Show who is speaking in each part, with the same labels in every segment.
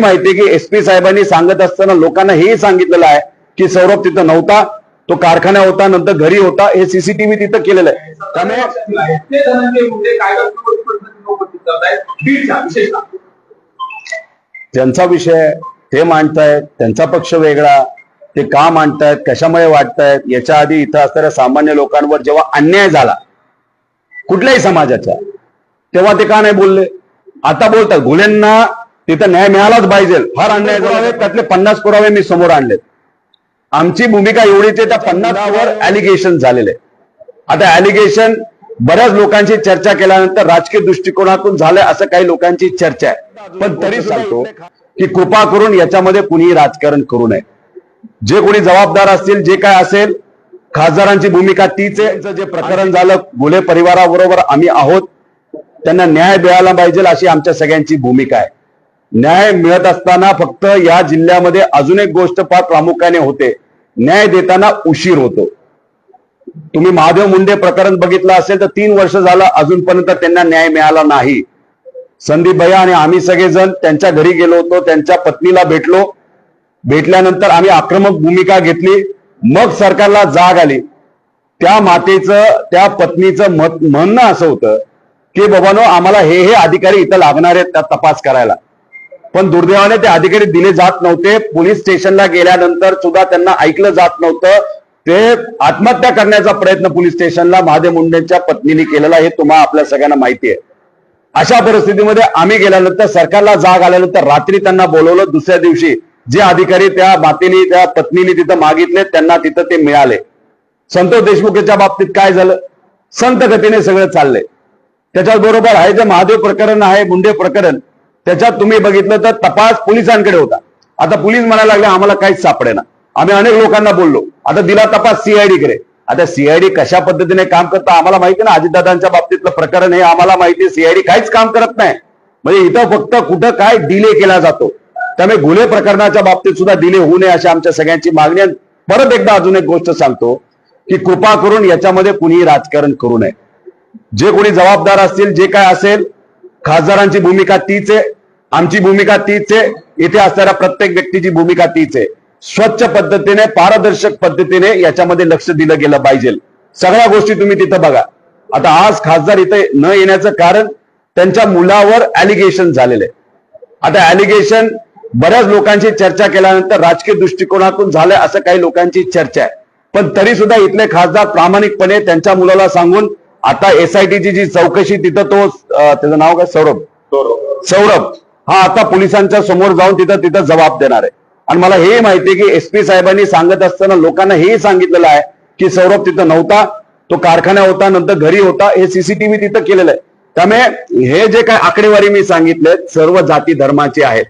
Speaker 1: माहितीये की एसपी साहेबांनी सांगत असताना लोकांना हेही सांगितलेलं आहे की सौरभ तिथं नव्हता, तो कारखाना होता, नंतर घरी होता, हे सीसीटीव्ही तिथं केलेलं आहे. त्यामुळे त्यांचा विषय ते मांडतायत, त्यांचा पक्ष वेगळा, ते का मांडतायत, कशामुळे वाटतायत. याच्या आधी इथं असणाऱ्या सामान्य लोकांवर जेव्हा अन्याय झाला कुठल्याही समाजाचा, तेव्हा ते का नाही बोलले? आता बोलतात गुन्ह्यांना तिथं न्याय मिळालाच पाहिजे, फार अन्याय झाला. त्यातले 50 पुरावे मी समोर आणलेत. आमची भूमिका एवढीच आहे, त्या 50वर ॲलिगेशन झालेले. आता ॲलिगेशन बऱ्याच लोकांची चर्चा केल्यानंतर राजकीय दृष्टिकोनातून झालंय असं काही लोकांची चर्चा आहे. पण तरी सांगतो की कृपा करून याच्यामध्ये कुणीही राजकारण करू नये. जे कोणी जबाबदार असतील, जे काय असेल, खासदारांची भूमिका तीच आहे. जे प्रकरण झालं घुले परिवाराबरोबर आम्ही आहोत, त्यांना न्याय मिळाला पाहिजे अशी आमच्या सगळ्यांची भूमिका आहे. न्याय मिळत असताना फक्त या जिल्ह्यामध्ये अजून एक गोष्ट फार प्रामुख्याने होते, न्याय देताना उशीर होतो. तुम्ही महादेव मुंडे प्रकरण बघितलं असेल तर 3 वर्ष झालं अजूनपर्यंत त्यांना न्याय मिळाला नाही. संदीप भैया आणि आम्ही सगळेजण त्यांच्या घरी गेलो होतो, त्यांच्या पत्नीला भेटलो. भेटल्यानंतर आम्ही आक्रमक भूमिका घेतली. मग सरकारला जाग आली. त्या मातेचं, त्या पत्नीचं म्हणणं असं होतं की बाबांनो, आम्हाला हे अधिकारी इथं लागणार आहेत तपास करायला. पण दुर्दैवाने ते अधिकारी दिले जात नव्हते. पोलीस स्टेशनला गेल्यानंतर सुद्धा त्यांना ऐकलं जात नव्हतं. ते आत्महत्या करण्याचा प्रयत्न पोलीस स्टेशनला महादेव मुंडेंच्या पत्नीने केलेला, हे तुम्हाला आपल्या सगळ्यांना माहिती आहे. अशा परिस्थितीमध्ये आम्ही गेल्यानंतर सरकारला जाग आल्यानंतर रात्री त्यांना बोलवलं. दुसऱ्या दिवशी जे अधिकारी त्या मातेने, त्या पत्नीने तिथं मागितले त्यांना तिथं ते मिळाले. संतोष देशमुखच्या बाबतीत काय झालं? संत गतीने सगळं चाललंय. त्याच्याच बरोबर आहे जे महादेव प्रकरण आहे, मुंडे प्रकरण, त्याच्यात तुम्ही बघितलं तर तपास पोलिसांकडे होता. आता पोलीस म्हणायला लागले आम्हाला काहीच सापडेना. आम्ही अनेक लोकांना बोललो, आता दिला तपास सीआयडी कडे. आता सीआयडी कशा पद्धतीने काम करतं आम्हाला माहिती ना. अजितदादांच्या बाबतीतलं प्रकरण हे आम्हाला माहिती, सीआयडी काहीच काम करत नाही. म्हणजे इथं फक्त कुठं काय डिले केला जातो. त्यामुळे गुन्हे प्रकरणाच्या बाबतीत सुद्धा डिले होऊ नये अशी आमच्या सगळ्यांची मागणी आहे. परत एकदा अजून एक गोष्ट सांगतो की कृपा करून याच्यामध्ये कुणीही राजकारण करू नये. जे कोणी जबाबदार असतील, जे काय असेल, खासदारांची भूमिका तीच आहे, आमची भूमिका तीच आहे, इथे असणाऱ्या प्रत्येक व्यक्तीची भूमिका तीच आहे. स्वच्छ पद्धतीने, पारदर्शक पद्धतीने याच्यामध्ये लक्ष दिलं गेलं पाहिजे. सगळ्या गोष्टी तुम्ही तिथं बघा. आता आज खासदार इथे न येण्याचं कारण त्यांच्या मुलावर ॲलिगेशन झालेले. आता ॲलिगेशन बऱ्याच लोकांची चर्चा केल्यानंतर राजकीय दृष्टिकोनातून झालंय असं काही लोकांची चर्चा आहे. पण तरी सुद्धा इथले खासदार प्रामाणिकपणे त्यांच्या मुलाला सांगून आता एसआयटीची जी चौकशी, तिथं तो त्याचं नाव काय, सौरभ हा आता पोलिसांच्या समोर जाऊन तिथं जबाब देणार आहे. आणि मला हे माहितीये की एसपी साहेबांनी सांगत असताना लोकांना हेही सांगितलेलं आहे की सौरभ तिथं नव्हता, तो कारखाना होता, नंतर घरी होता, हे सीसीटीव्ही तिथं केलेलं आहे. त्यामुळे हे जे काय आकडेवारी मी सांगितले सर्व जाती धर्माचे आहेत.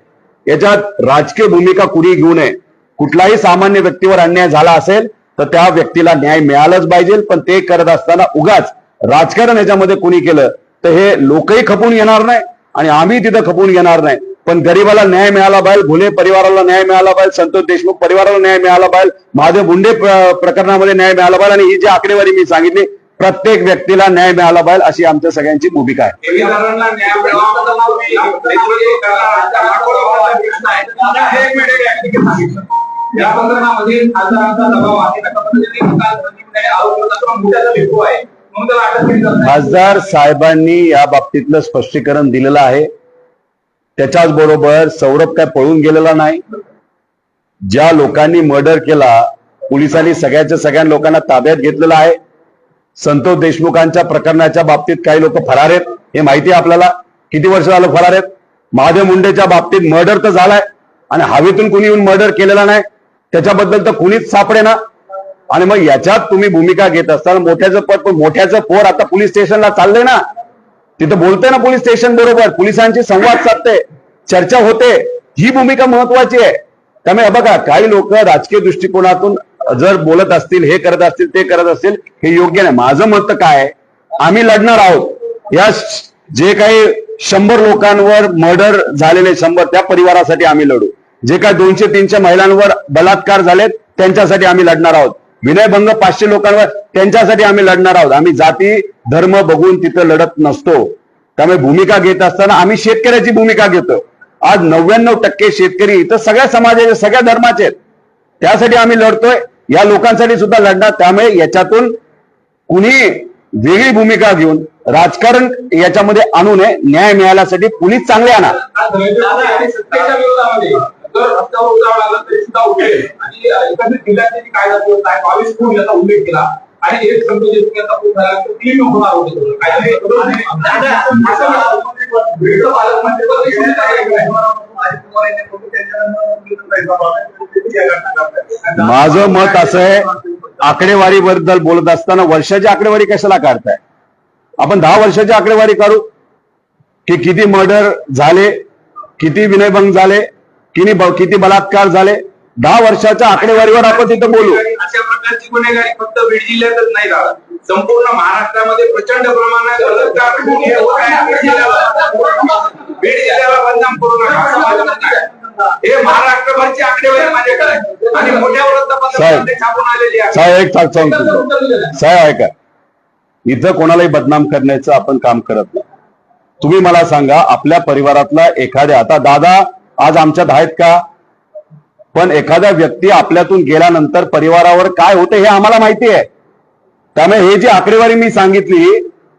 Speaker 1: याच्यात राजकीय भूमिका कुणी घेऊ नये. कुठलाही सामान्य व्यक्तीवर अन्याय झाला असेल तर त्या व्यक्तीला न्याय मिळालाच पाहिजे. पण ते करत असताना उगाच राजकारण याच्यामध्ये कुणी केलं तर हे लोकही खपून येणार नाही आणि आम्ही तिथं खपून येणार नाही. पण गरीबाला न्याय मिळाला पाहिजे, घुले परिवाराला न्याय मिळाला पाहिजे, संतोष देशमुख परिवाराला न्याय मिळाला पाहिजे, महादेव मुंडे प्रकरणामध्ये न्याय मिळाला पाहिजे. आणि ही जी आकडेवारी मी सांगितली, प्रत्येक व्यक्तीला न्याय मिळाला पाहिजे अशी आमच्या सगळ्यांची भूमिका आहे. खासदार साहेबांनी या बाबतीतलं स्पष्टीकरण दिलेलं आहे. त्याच्याच बरोबर सौरभ काय पळून गेलेला नाही. ज्या लोकांनी मर्डर केला पोलिसांनी सगळ्या लोकांना ताब्यात घेतलेलं आहे. संतोष देशमुखांच्या प्रकरणाच्या बाबतीत काही लोक फरार आहेत, हे माहिती आहे आपल्याला. किती वर्ष झालं फरार आहेत. महादेव मुंडेच्या बाबतीत मर्डर तर झालाय आणि हवेतून कुणी येऊन मर्डर केलेला नाही, त्याच्याबद्दल तर कुणीच सापडेना. आणि मग याच्यात तुम्ही भूमिका घेत असताना मोठ्याचं पद, पण मोठ्याचं पोर आता पोलीस स्टेशनला चाललंय ना, तिथं बोलतंय ना पोलीस स्टेशन बरोबर, पोलिसांची संवाद साधते, चर्चा होते. ही भूमिका महत्वाची आहे. त्यामुळे बघा, काही लोक राजकीय दृष्टिकोनातून जर बोलत असतील, हे करत असतील, ते करत असतील, हे योग्य नाही. माझं मत काय आहे, आम्ही लढणार आहोत. या जे काही 100 लोकांवर मर्डर झालेले 100 त्या परिवारासाठी आम्ही लढू. जे काही 200-300 महिलांवर बलात्कार झालेत त्यांच्यासाठी आम्ही लढणार आहोत. विनयभंग 500 लोकांवर त्यांच्यासाठी आम्ही लढणार आहोत. आम्ही जाती धर्म बघून तिथं लढत नसतो. त्यामुळे भूमिका घेत असताना आम्ही शेतकऱ्याची भूमिका घेतो. आज 99% शेतकरी इथं सगळ्या समाजाचे सगळ्या धर्माचे आहेत. त्यासाठी आम्ही लढतोय, या लोकांसाठी सुद्धा लढणार. त्यामुळे याच्यातून कुणी वेगळी भूमिका घेऊन राजकारण याच्यामध्ये आणू नये. न्याय मिळाल्यासाठी पोलीस चांगले आणा.
Speaker 2: सत्तेच्या विरोधामध्ये जर रस्त्यावर उतरावं लागलं तरी सुद्धा उठेल आणि एकंदरीत जिल्ह्याचे जी कायदा व्यवस्था आहे 22 खून याचा उल्लेख केला आणि एक संतोष देशमुख यांचा खून झाला तर 3 होणार होते.
Speaker 1: माझं मत असं आहे, आकडेवारी बद्दल बोलत असताना वर्षाची आकडेवारी कशाला काढताय? आपण 10 वर्षाची आकडेवारी काढू की किती मर्डर झाले, किती विनयभंग झाले, किती बलात्कार झाले. 10 वर्षाच्या आकडेवारीवर आपण तिथं बोलू.
Speaker 2: अशा प्रकारची गुन्हेगारी फक्त बीड जिल्ह्यातच नाही झाला, संपूर्ण महाराष्ट्रामध्ये प्रचंड प्रमाणात बलात्कार बीड जिल्ह्याला बदनाम करू नका. हे महाराष्ट्रभरची आकडेवारी माझ्याकडे आणि मोठ्या वृत्तपत्रामध्ये छापून आलेली आहे.
Speaker 1: साहेब एक सांगतो साहेब ऐका, इथं कोणालाही बदनाम करण्याचं आपण काम करत नाही. तुम्ही मला सांगा, आपल्या परिवारातला एखाद्या, आता दादा आज आमच्यात आहेत का, पण एखादा व्यक्ती आपल्यातून गेल्यानंतर परिवारावर काय होतं हे आम्हाला माहिती आहे. त्यामुळे हे जी आकडेवारी मी सांगितली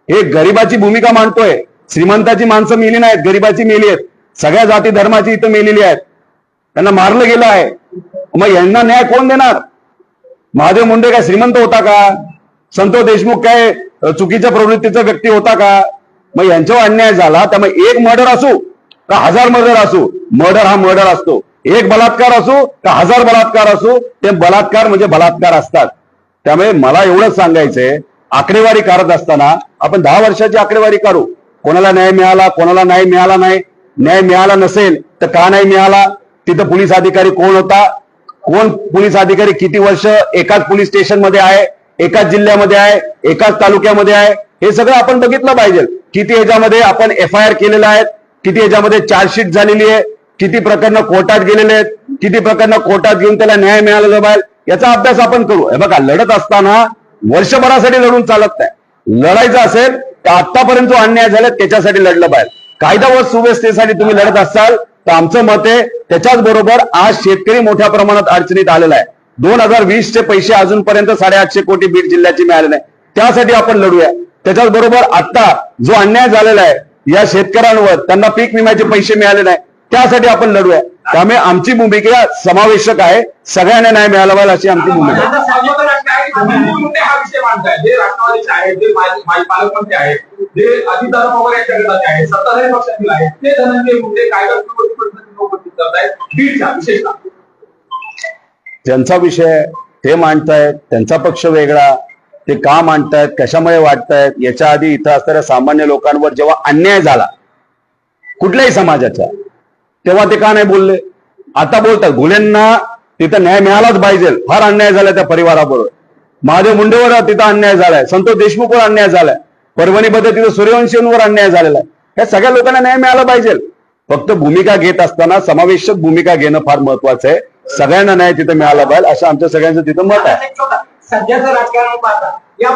Speaker 1: हे गरिबाची भूमिका मांडतोय. श्रीमंताची माणसं मेली नाहीत, गरिबाची मेली आहेत. सगळ्या जाती धर्माची इथं मेलेली आहेत, त्यांना मारलं गेलं आहे. मग यांना न्याय कोण देणार? महादेव मुंडे काय श्रीमंत होता का? संतोष देशमुख काय चुकीच्या प्रवृत्तीचा व्यक्ती होता का? मग यांच्यावर अन्याय झाला, त्यामुळे एक मर्डर असू का 1000 मर्डर असू, मर्डर हा मर्डर असतो. एक बलात्कार असू का 1000 बलात्कार असू, ते बलात्कार म्हणजे बलात्कार असतात. त्यामुळे मला एवढंच सांगायचंय, आकडेवारी काढत असताना आपण 10 वर्षाची आकडेवारी काढू. कोणाला न्याय मिळाला, कोणाला न्याय मिळाला नाही. न्याय मिळाला नसेल तर का नाही मिळाला, तिथं पोलीस अधिकारी कोण होता, कोण पोलीस अधिकारी किती वर्ष एकाच पोलीस स्टेशन मध्ये आहे, एकाच जिल्ह्यामध्ये आहे, एकाच तालुक्यामध्ये आहे, हे सगळं आपण बघितलं पाहिजे. किती ह्याच्यामध्ये आपण FIR केलेलं आहेत, किती ह्याच्यामध्ये चार्जशीट झालेली आहे, किती प्रकरणं कोर्टात गेलेले आहेत, किती प्रकरणं कोर्टात घेऊन त्याला न्याय मिळालेला पाहिजे, याचा अभ्यास आपण करू. हे बघा, लढत असताना वर्षभरासाठी लढून चालत नाही. लढायचं असेल तर आतापर्यंत जो अन्याय झाला त्याच्यासाठी लढलं पाहिजे. कायदा व सुव्यवस्थेसाठी तुम्ही लढत असाल तर आमचं मत आहे त्याच्याच बरोबर आज शेतकरी मोठ्या प्रमाणात अडचणीत आलेला आहे. 2020 चे पैसे अजूनपर्यंत 850 कोटी बीड जिल्ह्याचे मिळाले नाही, त्यासाठी आपण लढूया. त्याच्याच बरोबर आता जो अन्याय झालेला आहे या शेतकऱ्यांवर, त्यांना पीक विम्याचे पैसे मिळाले नाही, त्यासाठी आपण लढूया. त्यामुळे आमची भूमिका समावेशक आहे, सगळ्यांना न्याय मिळाला पाहिजे अशी आमची भूमिका
Speaker 2: आहे. हा विषय मांडताय, जे राष्ट्रवादीचे आहेत, जे माजी पालकमंत्री आहेत, जे अजितदादा पवार यांच्या गटाचे आहेत, सत्ताधारी पक्षातील आहेत, ते धनंजय मुंडे कायदा उपस्थित करतायत बीडच्या विशेषतः.
Speaker 1: त्यांचा विषय ते मांडतायत, त्यांचा पक्ष वेगळा, ते का मांडतायत, कशामुळे वाटतायत. याच्या आधी इथं असणाऱ्या सामान्य लोकांवर जेव्हा अन्याय झाला कुठल्याही समाजाचा, तेव्हा ते का नाही बोलले? आता बोलतात. घुलेंना तिथं न्याय मिळालाच पाहिजे, फार अन्याय झाला त्या परिवाराबरोबर. महादेव मुंडेवर तिथं अन्याय झालाय, संतोष देशमुखवर अन्याय झालाय, परभणीमध्ये तिथं सूर्यवंशींवर अन्याय झालेला आहे. या सगळ्या लोकांना न्याय मिळाला पाहिजे. फक्त भूमिका घेत असताना समावेशक भूमिका घेणं फार महत्वाचं आहे. सगळ्यांना न्याय तिथं मिळाला पाहिजे असं आमच्या सगळ्यांचं तिथं मत आहे.
Speaker 2: सध्याचं राजकारण पाहता या